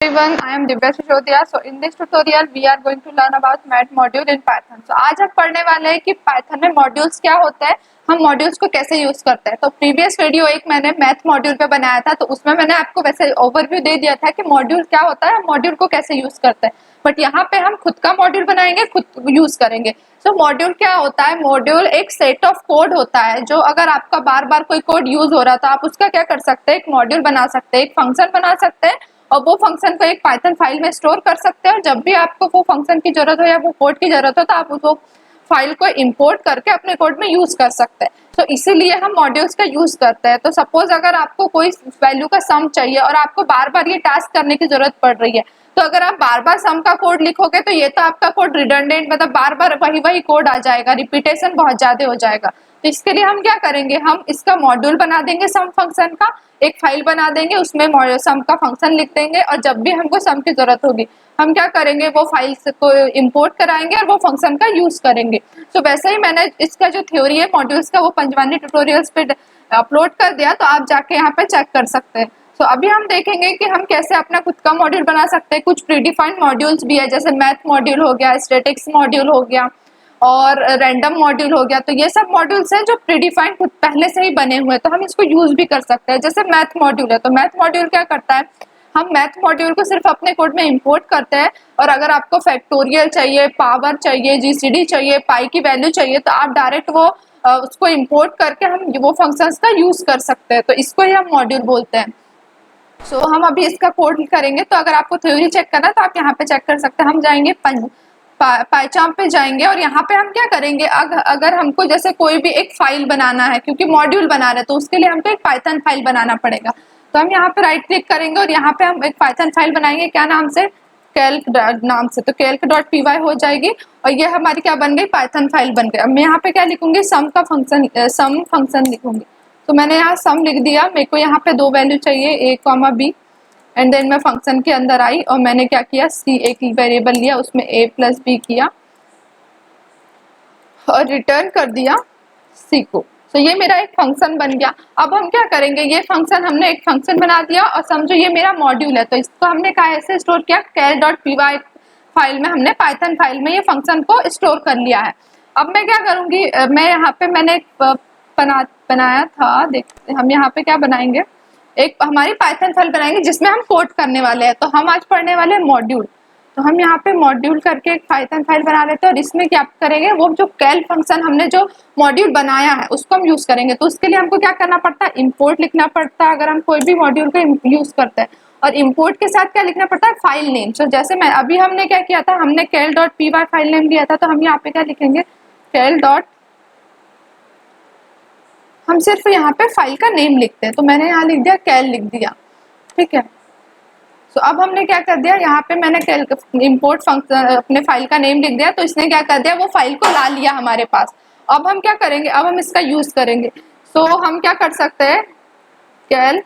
Everyone, I am Divya Sishodia. So in this tutorial we are going to learn about math module in Python. So आज हम पढ़ने वाले हैं कि Python में मॉड्यूल्स क्या होता है, हम मॉड्यूल्स को कैसे यूज करते हैं। तो प्रीवियस वीडियो एक मैंने मैथ मॉड्यूल पे बनाया था, तो उसमें मैंने आपको वैसे ओवरव्यू दे दिया था कि मॉड्यूल क्या होता है, हम मॉड्यूल को कैसे यूज करते हैं। बट यहाँ पे हम खुद का मॉड्यूल बनाएंगे, खुद यूज करेंगे। सो मॉड्यूल क्या होता है, मॉड्यूल एक सेट ऑफ कोड होता है जो अगर आपका बार बार कोई कोड यूज हो रहा था, आप उसका क्या कर सकते हैं, एक मॉड्यूल बना सकते हैं, एक फंक्शन बना सकते हैं और वो फंक्शन को एक पाइथन फाइल में स्टोर कर सकते हैं। और जब भी आपको वो फंक्शन की जरूरत हो या वो कोड की जरूरत हो तो आप वो फाइल को इंपोर्ट करके अपने कोड में यूज कर सकते हैं। तो इसीलिए हम मॉड्यूल्स का यूज करते हैं। तो सपोज अगर आपको कोई वैल्यू का सम चाहिए और आपको बार बार ये टास्क करने की जरूरत पड़ रही है, तो अगर आप बार बार सम का कोड लिखोगे तो ये तो आपका कोड रिडंडेंट, मतलब बार बार वही कोड आ जाएगा, रिपीटेशन बहुत ज्यादा हो जाएगा। तो इसके लिए हम क्या करेंगे, हम इसका मॉड्यूल बना देंगे, सम फंक्शन का एक फाइल बना देंगे, उसमें सम का फंक्शन लिख देंगे और जब भी हमको सम की जरूरत होगी हम क्या करेंगे, वो फाइल को इंपोर्ट कराएंगे और वो फंक्शन का यूज करेंगे। तो वैसे ही मैंने इसका जो थ्योरी है मॉड्यूल्स का वो पंजवानी ट्यूटोरियल्स पे अपलोड कर दिया, तो आप जाके यहाँ पे चेक कर सकते हैं। तो अभी हम देखेंगे कि हम कैसे अपना खुद का मॉड्यूल बना सकते हैं। कुछ प्रीडिफाइंड मॉड्यूल्स भी है, जैसे मैथ मॉड्यूल हो गया, स्टैटिक्स मॉड्यूल हो गया और रैंडम मॉड्यूल हो गया। तो ये सब मॉड्यूल्स हैं जो प्रीडिफाइंड खुद पहले से ही बने हुए हैं, तो हम इसको यूज भी कर सकते हैं। जैसे मैथ मॉड्यूल है, तो मैथ मॉड्यूल क्या करता है, हम मैथ मॉड्यूल को सिर्फ अपने कोड में इंपोर्ट करते हैं और अगर आपको फैक्टोरियल चाहिए, पावर चाहिए, जीसीडी चाहिए, पाई की वैल्यू चाहिए, तो आप डायरेक्ट वो उसको इंपोर्ट करके हम वो फंक्शंस का यूज कर सकते हैं। तो इसको ही हम मॉड्यूल बोलते हैं। सो हम अभी इसका कोड करेंगे। तो अगर आपको थ्योरी चेक करना है तो आप यहाँ पे चेक कर सकते हैं। हम जाएंगे पाइचार्म पे जाएंगे और यहाँ पे हम क्या करेंगे, अगर हमको जैसे कोई भी एक फाइल बनाना है, क्योंकि मॉड्यूल बना रहे हैं तो उसके लिए हमको एक पाइथन फाइल बनाना पड़ेगा। तो हम यहाँ पे राइट क्लिक करेंगे और यहाँ पे हम एक पाइथन फाइल बनाएंगे, क्या नाम से, कैल्क नाम से। तो calc.py हो जाएगी और ये हमारी क्या बन गई, पाइथन फाइल बन गई। अब मैं यहाँ पे क्या लिखूंगी, सम फंक्शन लिखूंगी। तो मैंने यहाँ सम लिख दिया। मेरे को यहाँ पे दो वैल्यू चाहिए, a comma b, and then मैं फंक्शन के अंदर आई और मैंने क्या किया, सी एक वेरिएबल लिया, उसमें a प्लस बी किया और रिटर्न कर दिया सी को। तो ये मेरा एक फंक्शन बन गया। अब हम क्या करेंगे, ये फंक्शन हमने एक फंक्शन बना दिया और समझो ये मेरा मॉड्यूल है, तो इसको हमने कैसे स्टोर किया, cal.py फाइल में, हमने पाइथन फाइल में ये फंक्शन को स्टोर कर लिया है। अब मैं क्या करूंगी, मैं यहाँ पे मैंने एक बनाया था, देखते हम यहाँ पे क्या बनाएंगे, एक हमारी पाइथन फाइल बनाएंगे जिसमें हम कोड करने वाले हैं। तो हम आज पढ़ने वाले हैं मॉड्यूल। तो हम यहाँ पे मॉड्यूल करके एक पाइथन फाइल बना लेते हैं और इसमें क्या करेंगे, वो जो कैल फंक्शन हमने जो मॉड्यूल बनाया है उसको हम यूज करेंगे। तो उसके लिए हमको क्या करना पड़ता है, इंपोर्ट लिखना पड़ता है अगर हम कोई भी मॉड्यूल को यूज करते हैं। और इंपोर्ट के साथ क्या लिखना पड़ता है, फाइल नेम। तो जैसे मैं अभी हमने क्या किया था, हमने cal.py फाइल नेम लिया था, तो हम यहाँ पे क्या लिखेंगे, हम सिर्फ यहाँ पे फाइल का नेम लिखते हैं। तो मैंने यहाँ लिख दिया कैल लिख दिया, ठीक है। तो अब हमने क्या कर दिया, यहाँ पे मैंने इंपोर्ट फंक्शन अपने फाइल का नेम लिख दिया, तो इसने क्या कर दिया, वो फाइल को ला लिया हमारे पास। अब हम क्या करेंगे, अब हम इसका यूज करेंगे। तो हम क्या कर सकते हैं, कैल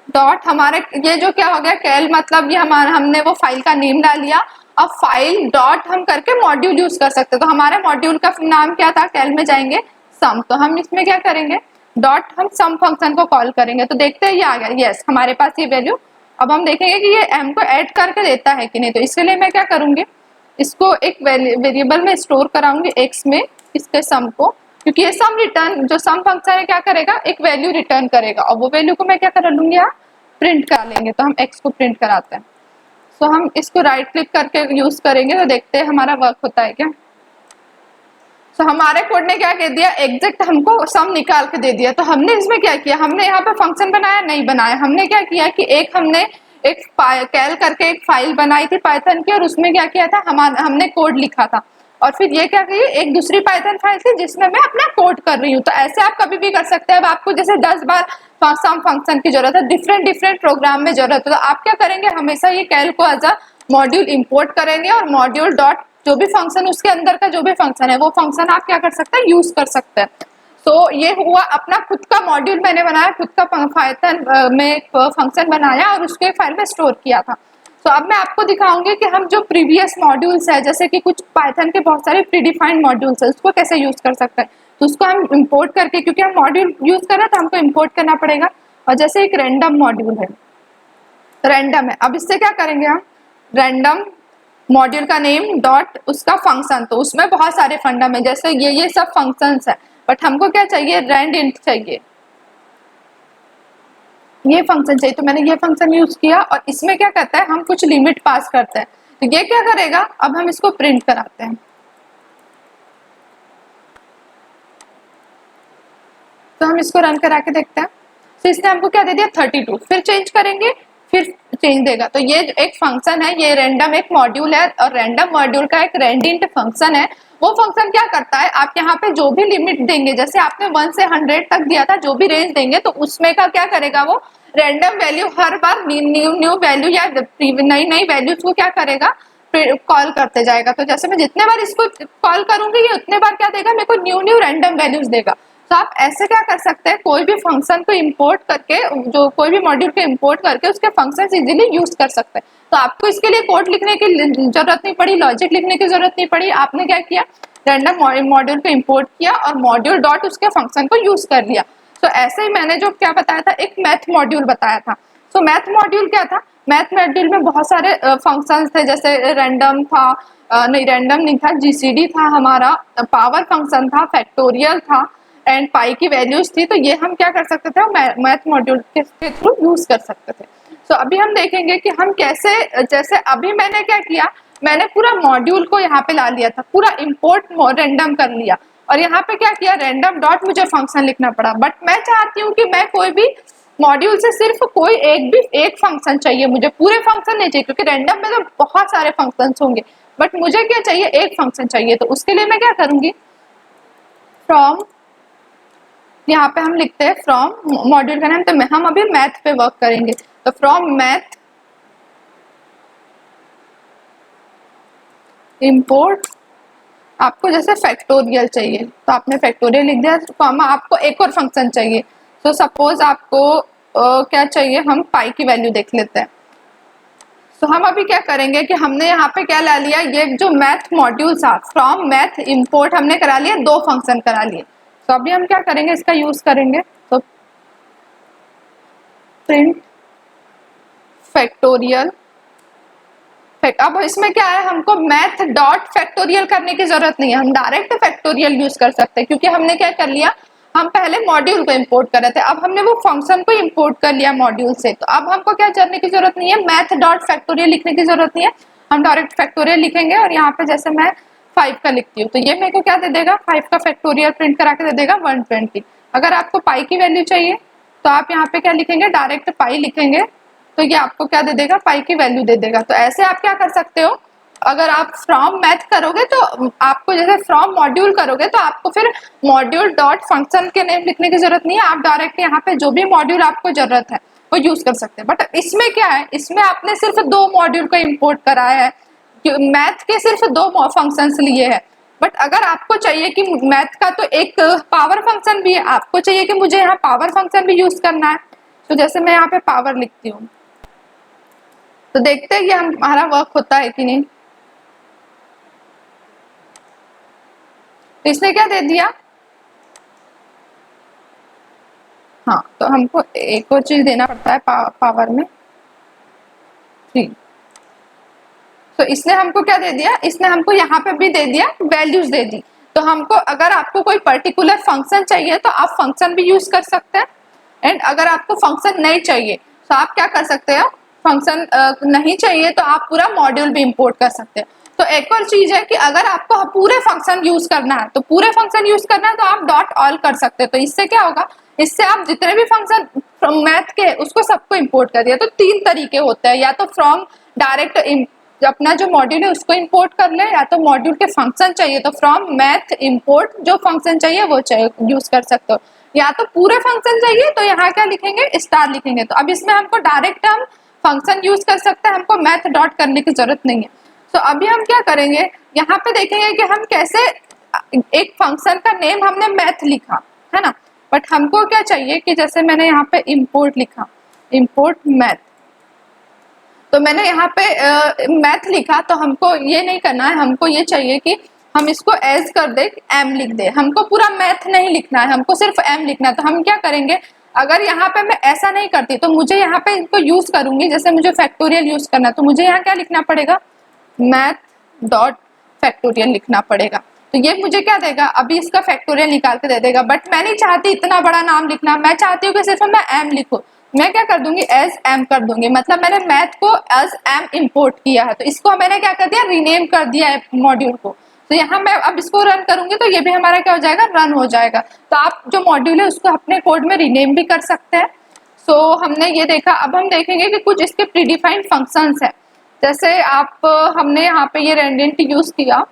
डॉट, हमारे ये जो क्या हो गया, कैल मतलब ये हमारा, हमने वो फाइल का नेम ला लिया। अब फाइल डॉट हम करके मॉड्यूल यूज कर सकते हैं। तो हमारे मॉड्यूल का नाम क्या था, कैल में जाएंगे सम, तो हम इसमें क्या करेंगे, डॉट हम सम फंक्शन को कॉल करेंगे। तो देखते हैं ये आ गया, यस हमारे पास ये वैल्यू। अब हम देखेंगे कि ये m को ऐड करके देता है कि नहीं। तो इसके लिए मैं क्या करूंगी, इसको एक वेरिएबल में स्टोर कराऊंगी x में, इसके सम को, क्योंकि ये सम रिटर्न, जो सम फंक्शन है क्या करेगा, एक वैल्यू रिटर्न करेगा और वो वैल्यू को मैं क्या कर लूंगी, यहाँ प्रिंट करा लेंगे। तो हम x को प्रिंट कराते हैं। तो हम इसको राइट क्लिक करके यूज करेंगे, तो देखते हैं हमारा वर्क होता है क्या। तो हमारे कोड ने क्या कह दिया, एग्जैक्ट हमको सम निकाल के दे दिया। तो हमने इसमें क्या किया, हमने यहाँ पे फंक्शन बनाया नहीं बनाया, हमने क्या किया कि हमने एक कैल करके एक फाइल बनाई थी पाइथन की और उसमें क्या किया था, हमने कोड लिखा था। और फिर ये क्या की, एक दूसरी पाइथन फाइल थी जिसमें मैं अपना कोड कर रही हूँ। तो ऐसे आप कभी भी कर सकते हैं। अब आपको जैसे 10 बार सम फंक्शन की जरूरत है, डिफरेंट प्रोग्राम में जरूरत है, तो आप क्या करेंगे, हमेशा ये कैल को एज अ मॉड्यूल इंपोर्ट करेंगे और मॉड्यूल डॉट जो भी फंक्शन, उसके अंदर का जो भी फंक्शन है वो फंक्शन आप क्या कर सकते हैं, यूज कर सकते हैं। तो ये हुआ अपना खुद का मॉड्यूल मैंने बनाया, खुद का पाइथन में एक फंक्शन बनाया और उसको एक फाइल में स्टोर किया था। तो अब मैं आपको दिखाऊंगी कि हम जो प्रीवियस मॉड्यूल्स है, जैसे कि कुछ पाइथन के बहुत सारे प्रीडिफाइंड मॉड्यूल्स है, उसको कैसे यूज कर सकते हैं। तो उसको हम इंपोर्ट करके, क्योंकि हम मॉड्यूल यूज कर रहे हैं तो हमको इंपोर्ट करना पड़ेगा। और जैसे एक रैंडम मॉड्यूल है, रैंडम है। अब इससे क्या करेंगे हम, रैंडम मॉड्यूल का नेम डॉट उसका फंक्शन, तो उसमें बहुत सारे फंडम है, जैसे ये सब फंक्शंस है, बट हमको क्या चाहिए, रैंड इंट चाहिए, ये फंक्शन चाहिए। तो मैंने ये फंक्शन यूज किया और इसमें क्या करता है, हम कुछ लिमिट पास करते हैं, तो ये क्या करेगा, अब हम इसको प्रिंट कराते हैं। तो हम इसको रन करा के देखते हैं। तो इसने हमको क्या दे दिया, 32। फिर चेंज करेंगे, फिर चेंज देगा। तो ये एक फंक्शन है, ये रैंडम एक मॉड्यूल है, और रैंडम मॉड्यूल का एक रैंडिंट फंक्शन है। वो फंक्शन क्या करता है, आप यहाँ पे जो भी लिमिट देंगे, जैसे आपने 1 से 100 तक दिया था, जो भी रेंज देंगे, तो उसमें का क्या करेगा, वो रैंडम वैल्यू हर बार न्यू वैल्यू या नई नई वैल्यूज को क्या करेगा, कॉल करते जाएगा। तो जैसे मैं जितने बार इसको कॉल करूंगी, ये उतने बार क्या देगा, मेरे को न्यू रैंडम वैल्यूज देगा। तो आप ऐसे क्या कर सकते हैं, कोई भी फंक्शन को इंपोर्ट करके, जो कोई भी मॉड्यूल को इंपोर्ट करके उसके फंक्शंस इजीली यूज कर सकते हैं। तो आपको इसके लिए कोड लिखने की जरूरत नहीं पड़ी, लॉजिक लिखने की जरूरत नहीं पड़ी। आपने क्या किया, रैंडम मॉड्यूल को इंपोर्ट किया और मॉड्यूल डॉट उसके फंक्शन को यूज कर लिया। तो ऐसे ही मैंने जो क्या बताया था, एक मैथ मॉड्यूल बताया था। तो मैथ मॉड्यूल क्या था, मैथ मॉड्यूल में बहुत सारे फंक्शंस थे, जैसे रैंडम था, नहीं रैंडम नहीं था, जीसीडी था हमारा, पावर फंक्शन था, फैक्टोरियल था, एंड पाई की वैल्यूज थी। तो ये हम क्या कर सकते थे, मैथ मॉड्यूल के थ्रू यूज कर सकते थे। तो अभी हम देखेंगे कि हम कैसे, जैसे अभी मैंने क्या किया, मैंने पूरा मॉड्यूल को यहाँ पे ला लिया था, पूरा इंपोर्ट रैंडम कर लिया, और यहाँ पे क्या किया, रैंडम डॉट मुझे फंक्शन लिखना पड़ा। बट मैं चाहती हूँ कि मैं कोई भी मॉड्यूल से सिर्फ कोई एक फंक्शन चाहिए, मुझे पूरे फंक्शन नहीं चाहिए, क्योंकि रैंडम में तो बहुत सारे फंक्शन होंगे, बट मुझे क्या चाहिए, एक फंक्शन चाहिए। तो उसके लिए मैं क्या करूंगी, फ्रॉम, यहाँ पे हम लिखते हैं फ्रॉम मॉड्यूल का नाम, तो हम अभी मैथ पे वर्क करेंगे। तो फ्रॉम मैथ इंपोर्ट, आपको जैसे फैक्टोरियल चाहिए तो आपने फैक्टोरियल लिख दिया, कॉमा आपको एक और फंक्शन चाहिए। तो सपोज आपको क्या चाहिए, हम पाई की वैल्यू देख लेते हैं। तो हम अभी क्या करेंगे कि हमने यहाँ पे क्या ला लिया, ये जो मैथ मॉड्यूल था, फ्रॉम मैथ इंपोर्ट हमने करा लिया, 2 फंक्शन करा लिए। तो अभी हम क्या करेंगे, इसका यूज करेंगे। तो प्रिंट फैक्टोरियल, अब इसमें क्या है, हमको मैथ डॉट फैक्टोरियल करने की जरूरत नहीं है, हम डायरेक्ट फैक्टोरियल यूज कर सकते हैं, क्योंकि हमने क्या कर लिया, हम पहले मॉड्यूल को इंपोर्ट कर रहे थे, अब हमने वो फंक्शन को इंपोर्ट कर लिया मॉड्यूल से। तो अब हमको क्या करने की जरूरत नहीं है, मैथ डॉट फैक्टोरियल लिखने की जरूरत नहीं है, हम डायरेक्ट फैक्टोरियल लिखेंगे। और यहाँ पे जैसे मैं 5 का लिखती हूँ, तो ये मेरे को क्या दे देगा, 5 का फैक्टोरियल प्रिंट करा के दे देगा 120। अगर आपको पाई की वैल्यू चाहिए तो आप यहाँ पे क्या लिखेंगे, डायरेक्ट पाई लिखेंगे, तो ये आपको क्या दे देगा, पाई की वैल्यू दे देगा। तो ऐसे आप क्या कर सकते हो, अगर आप फ्रॉम मैथ करोगे तो आपको, जैसे फ्रॉम मॉड्यूल करोगे तो आपको फिर मॉड्यूल डॉट फंक्शन के नेम लिखने की जरूरत नहीं है, आप डायरेक्ट यहाँ पे जो भी मॉड्यूल आपको जरूरत है वो यूज कर सकते हैं। बट इसमें क्या है, इसमें आपने सिर्फ 2 मॉड्यूल को इंपोर्ट कराया है, मैथ के सिर्फ 2 फंक्शंस लिए हैं। बट अगर आपको चाहिए कि मैथ का तो एक पावर फंक्शन भी है, आपको चाहिए कि मुझे यहाँ पावर फंक्शन भी यूज करना है, तो जैसे मैं यहाँ पे पावर लिखती हूँ, तो देखते हैं कि हमारा वर्क होता है कि नहीं। तो इसने क्या दे दिया, हाँ, तो हमको एक और चीज देना पड़ता है पावर में 3। तो इसने हमको क्या दे दिया, इसने हमको यहाँ पे भी दे दिया, वैल्यूज दे दी। तो हमको, अगर आपको कोई पर्टिकुलर फंक्शन चाहिए तो आप फंक्शन भी यूज कर सकते हैं, एंड अगर आपको फंक्शन नहीं चाहिए तो आप क्या कर सकते हो, फंक्शन नहीं चाहिए तो आप पूरा मॉड्यूल भी इंपोर्ट कर सकते हैं। तो एक और चीज है कि अगर आपको पूरे फंक्शन यूज करना है, तो पूरे फंक्शन यूज करना है तो आप डॉट ऑल कर सकते हैं। तो इससे क्या होगा, इससे आप जितने भी फंक्शन फ्रॉम मैथ के उसको सबको इंपोर्ट कर दिया। तो 3 तरीके होते हैं, या तो फ्रॉम डायरेक्ट अपना जो मॉड्यूल है उसको इंपोर्ट कर ले, या तो मॉड्यूल के फंक्शन चाहिए तो फ्रॉम मैथ इंपोर्ट जो फंक्शन चाहिए वो यूज कर सकते हो, या तो पूरे फंक्शन चाहिए तो यहाँ क्या लिखेंगे, स्टार लिखेंगे। तो अब इसमें हमको डायरेक्ट हम फंक्शन यूज कर सकते हैं, हमको मैथ डॉट करने की जरूरत नहीं है। तो अभी हम क्या करेंगे, यहाँ पे देखेंगे कि हम कैसे, एक फंक्शन का नेम हमने मैथ लिखा है ना, बट हमको क्या चाहिए कि जैसे मैंने यहाँ पे इंपोर्ट लिखा, इंपोर्ट मैथ, तो मैंने यहाँ पे मैथ लिखा, तो हमको ये नहीं करना है, हमको ये चाहिए कि हम इसको एज कर दे, एम लिख दे, हमको पूरा मैथ नहीं लिखना है, हमको सिर्फ एम लिखना है। तो हम क्या करेंगे, अगर यहाँ पे मैं ऐसा नहीं करती तो मुझे यहाँ पे इनको यूज करूंगी, जैसे मुझे फैक्टोरियल यूज करना है तो मुझे यहाँ क्या लिखना पड़ेगा, मैथ डॉट फैक्टोरियल लिखना पड़ेगा। तो ये मुझे क्या देगा, अभी इसका फैक्टोरियल निकाल के दे देगा। बट मैं नहीं चाहती इतना बड़ा नाम लिखना, मैं चाहती हूँ कि सिर्फ मैं एम लिखूँ। मैं क्या कर दूंगी, एज एम कर दूंगी, मतलब मैंने मैथ को एज एम इंपोर्ट किया है, तो इसको मैंने क्या कर दिया, रीनेम कर दिया है मॉड्यूल को। तो यहाँ मैं अब इसको रन करूंगी तो ये भी हमारा क्या हो जाएगा, रन हो जाएगा। तो आप जो मॉड्यूल है उसको अपने कोड में रीनेम भी कर सकते हैं। सो हमने ये देखा, अब हम देखेंगे कि कुछ इसके प्रीडिफाइंड फंक्शंस है। जैसे आप हमने यहाँ पे ये रेंडेंट यूज किया,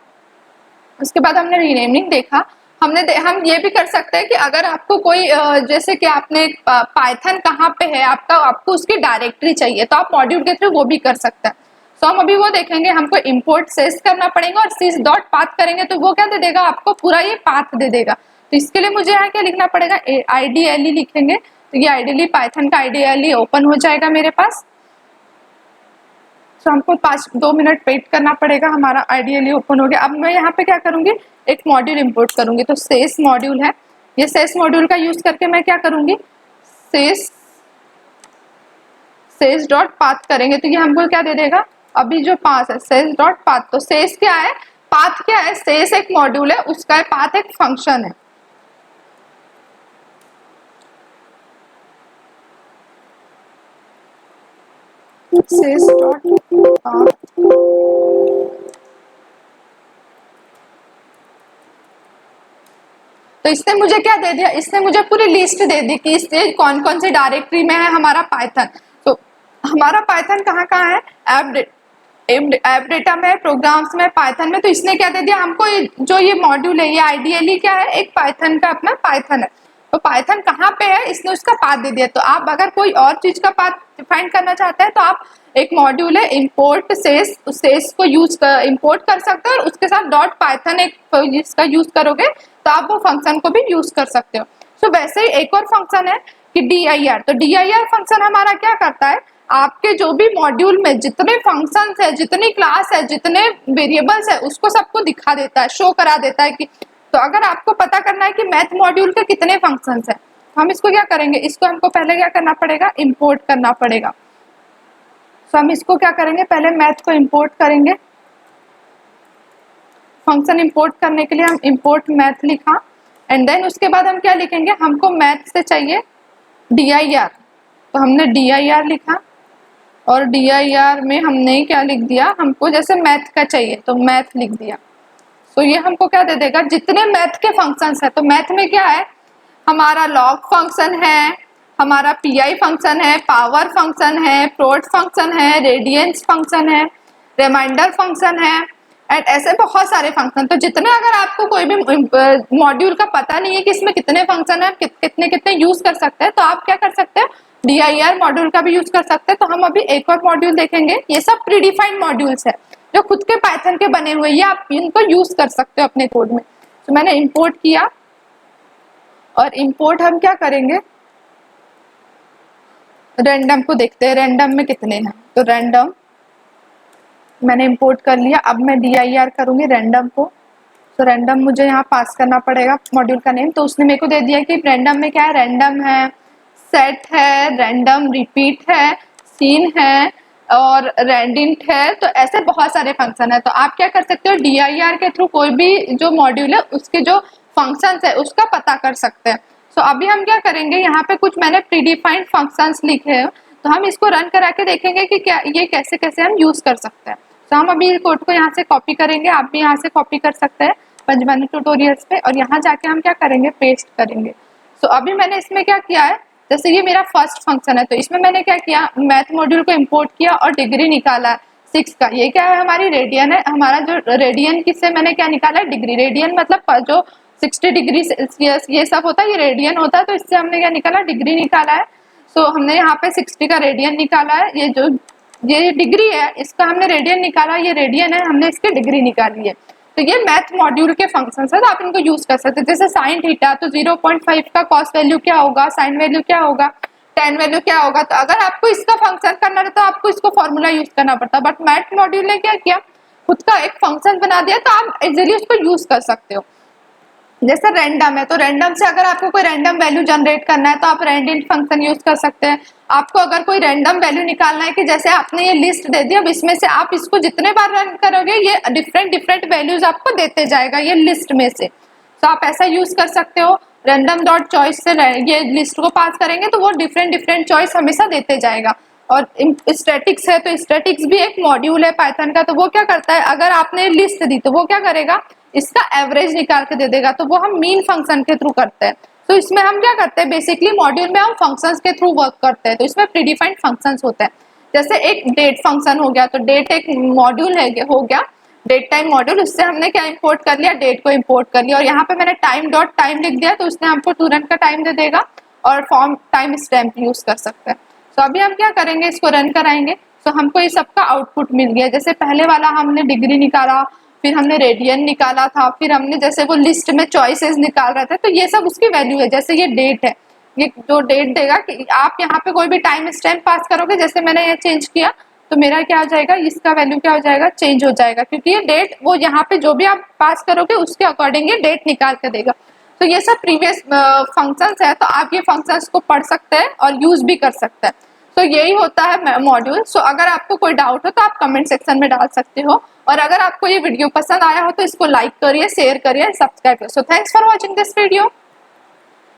उसके बाद हमने रीनेमिंग देखा। हम ये भी कर सकते हैं कि अगर आपको कोई जैसे कि आपने पाइथन कहाँ पे है आपका, आपको उसकी डायरेक्टरी चाहिए तो आप मॉड्यूल के थ्रू वो भी कर सकते हैं। तो हम अभी वो देखेंगे, हमको इंपोर्ट सेस करना पड़ेगा और सिस डॉट पाथ करेंगे तो वो क्या दे देगा, आपको पूरा ये पाथ दे देगा। तो इसके लिए मुझे यहाँ क्या लिखना पड़ेगा, आईडीएलई लिखेंगे, तो ये आईडीएलई पाइथन का आईडीएलई ओपन हो जाएगा मेरे पास। तो हमको 2 मिनट वेट करना पड़ेगा, हमारा आईडीएलई ओपन हो गया। अब मैं यहाँ पे क्या करूंगी, एक मॉड्यूल इंपोर्ट करूंगी, तो सेस मॉड्यूल है, ये सेस मॉड्यूल का यूज करके मैं क्या करूंगी, सेस डॉट पाथ करेंगे तो ये हमको क्या दे देगा, अभी जो पाथ है सेस डॉट पाथ। तो सेस क्या है, पाथ क्या है, सेस एक मॉड्यूल है, उसका पाथ एक फंक्शन है। सेस डॉट पाथ, तो इसने मुझे क्या दे दिया, इसने मुझे पूरी लिस्ट दे दी कि इससे कौन कौन सी डायरेक्टरी में है हमारा पाइथन। तो हमारा पाइथन कहाँ कहाँ है, ऐप डेटा में, प्रोग्राम्स में, पाइथन में। तो इसने क्या दे दिया हमको, जो ये मॉड्यूल है ये आईडीएलई क्या है, एक पाइथन का अपना पाइथन है। तो पाइथन कहाँ पे है, इसने उसका पाथ दे दिया। तो आप अगर कोई और चीज का पाथ डिफाइन करना चाहते हैं तो आप एक मॉड्यूल है इंपोर्ट सेस, उस सेस को इंपोर्ट कर सकते हो और उसके साथ डॉट पाइथन एक इसका यूज करोगे तो आप वो फंक्शन को भी यूज कर सकते हो। सो वैसे ही एक और फंक्शन है कि dir। तो dir फंक्शन हमारा क्या करता है, आपके जो भी मॉड्यूल में जितने फंक्शंस है, जितनी क्लास है, जितने वेरिएबल्स है, उसको सबको दिखा देता है, शो करा देता है कि तो अगर आपको पता करना है कि मैथ मॉड्यूल के कितने फंक्शंस है, हम इसको क्या करेंगे, इसको हमको पहले क्या करना पड़ेगा, इंपोर्ट करना पड़ेगा। तो हम इसको क्या करेंगे, पहले मैथ को इंपोर्ट करेंगे। फंक्शन इंपोर्ट करने के लिए हम इंपोर्ट मैथ लिखा एंड देन उसके बाद हम क्या लिखेंगे, हमको मैथ से चाहिए dir। तो हमने dir लिखा और dir में हमने क्या लिख दिया, हमको जैसे मैथ का चाहिए तो मैथ लिख दिया। तो ये हमको क्या दे देगा, जितने मैथ के फंक्शंस है। तो मैथ में क्या है, हमारा लॉग फंक्शन है, हमारा पीआई फंक्शन है, पावर फंक्शन है, प्लॉट फंक्शन है, रेडियंस फंक्शन है, रिमाइंडर फंक्शन है एंड ऐसे बहुत सारे फंक्शन। तो जितने, अगर आपको कोई भी मॉड्यूल का पता नहीं है कि इसमें कितने फंक्शन है, कितने कितने यूज कर सकते हैं, तो आप क्या कर सकते हैं, dir मॉड्यूल का भी यूज कर सकते हैं। तो हम अभी एक और मॉड्यूल देखेंगे, ये सब प्रीडिफाइंड मॉड्यूल्स है जो खुद के पाइथन के बने हुए, ये आप इनको यूज कर सकते हो अपने कोड में। तो मैंने इंपोर्ट किया और इंपोर्ट हम क्या करेंगे, रैंडम को देखते हैं रैंडम में कितने हैं। तो रैंडम मैंने इंपोर्ट कर लिया, अब मैं dir करूंगी रैंडम को। तो रैंडम मुझे यहाँ पास करना पड़ेगा मॉड्यूल का नेम। तो उसने मेरे को दे दिया कि रैंडम में क्या है, रैंडम है, सेट है, रैंडम रिपीट है, सीन है और रैंडिंट है। तो ऐसे बहुत सारे फंक्शन है। तो आप क्या कर सकते हो, dir के थ्रू कोई भी जो मॉड्यूल है उसके जो फंक्शंस है उसका पता कर सकते हैं। सो अभी हम क्या करेंगे, यहाँ पे कुछ मैंने प्रीडिफाइंड फंक्शंस लिखे हैं, तो हम इसको रन करा के देखेंगे कि क्या ये कैसे कैसे हम यूज कर सकते हैं। तो हम अभी कोड को यहाँ से कॉपी करेंगे, आप भी यहाँ से कॉपी कर सकते हैं पंचबंदी ट्यूटोरियल्स पे, और यहाँ जाके हम क्या करेंगे, पेस्ट करेंगे। सो अभी मैंने इसमें क्या किया है, जैसे ये मेरा फर्स्ट फंक्शन है तो इसमें मैंने क्या किया, मैथ मॉड्यूल को इंपोर्ट किया और डिग्री निकाला 6 का। ये क्या है, हमारी रेडियन है, हमारा जो रेडियन किससे मैंने क्या निकाला है, डिग्री। रेडियन मतलब जो 60 डिग्री सेल्सियस ये सब होता है, ये रेडियन होता है। तो इससे हमने क्या निकाला, डिग्री निकाला है। सो हमने यहाँ पे 60 का रेडियन निकाला है। ये डिग्री है, इसका हमने रेडियन निकाला, ये रेडियन है, हमने इसकी डिग्री निकाली है। तो ये मैथ मॉड्यूल के फंक्शंस है, तो आप इनको यूज कर सकते हैं। जैसे साइन थीटा, तो 0.5 का कॉस वैल्यू क्या होगा, साइन वैल्यू क्या होगा, टेन वैल्यू क्या होगा। तो अगर आपको इसका फंक्शन करना है तो आपको इसको फॉर्मूला यूज करना पड़ता है। बट मैथ मॉड्यूल ने क्या किया, खुद का एक फंक्शन बना दिया, तो आप इजीली उसको यूज कर सकते हो। जैसे रैंडम है तो रैंडम से अगर आपको कोई रैंडम वैल्यू जनरेट करना है तो आप रैंडम फंक्शन यूज कर सकते हैं। आपको अगर कोई रैंडम वैल्यू निकालना है कि जैसे आपने ये लिस्ट दे दी, अब इसमें से आप इसको जितने बार रन करोगे ये डिफरेंट डिफरेंट वैल्यूज आपको देते जाएगा ये लिस्ट में से, तो आप ऐसा यूज कर सकते हो। रैंडम डॉट चॉइस से ये लिस्ट को पास करेंगे तो वो डिफरेंट डिफरेंट चॉइस हमेशा देते जाएगा। और स्टैटिक्स है तो स्टैटिक्स भी एक मॉड्यूल है पाइथन का, तो वो क्या करता है, अगर आपने लिस्ट दी तो वो क्या करेगा, इसका एवरेज निकाल के दे देगा, तो वो हम मीन फंक्शन के थ्रू करते हैं। तो इसमें हम क्या करते हैं, बेसिकली मॉड्यूल में हम फंक्शंस के थ्रू वर्क करते हैं, तो इसमें प्रीडिफाइंड फंक्शंस होते हैं। जैसे एक डेट फंक्शन हो गया, तो डेट एक मॉड्यूल है हो गया, डेट टाइम मॉड्यूल, उससे हमने क्या इंपोर्ट कर लिया, डेट को इंपोर्ट कर लिया, और यहाँ पे मैंने टाइम डॉट टाइम लिख दिया तो उसने हमको तुरंत का टाइम दे देगा, और फॉर्म टाइम स्टैम्प यूज कर सकते हैं। तो अभी हम क्या करेंगे, इसको रन कराएंगे तो हमको ये सबका आउटपुट मिल गया। जैसे पहले वाला हमने डिग्री निकाला, फिर हमने रेडियन निकाला था, फिर हमने जैसे वो लिस्ट में चॉइसेस निकाल रहे थे, तो ये सब उसकी वैल्यू है। जैसे ये डेट है, ये जो डेट देगा कि आप यहाँ पे कोई भी टाइम स्टैम्प पास करोगे, जैसे मैंने ये चेंज किया तो मेरा क्या हो जाएगा, इसका वैल्यू क्या हो जाएगा, चेंज हो जाएगा, क्योंकि ये डेट वो यहाँ पे जो भी आप पास करोगे उसके अकॉर्डिंग ये डेट निकाल के देगा। तो ये सब प्रीवियस फंक्शंस है, तो आप ये फंक्शंस को पढ़ सकते हैं और यूज भी कर सकते हैं। तो यही होता है मॉड्यूल। सो अगर आपको कोई डाउट हो तो आप कमेंट सेक्शन में डाल सकते हो, और अगर आपको ये वीडियो पसंद आया हो तो इसको लाइक करिए, शेयर करिए, सब्सक्राइब करिए। So thanks for watching this video.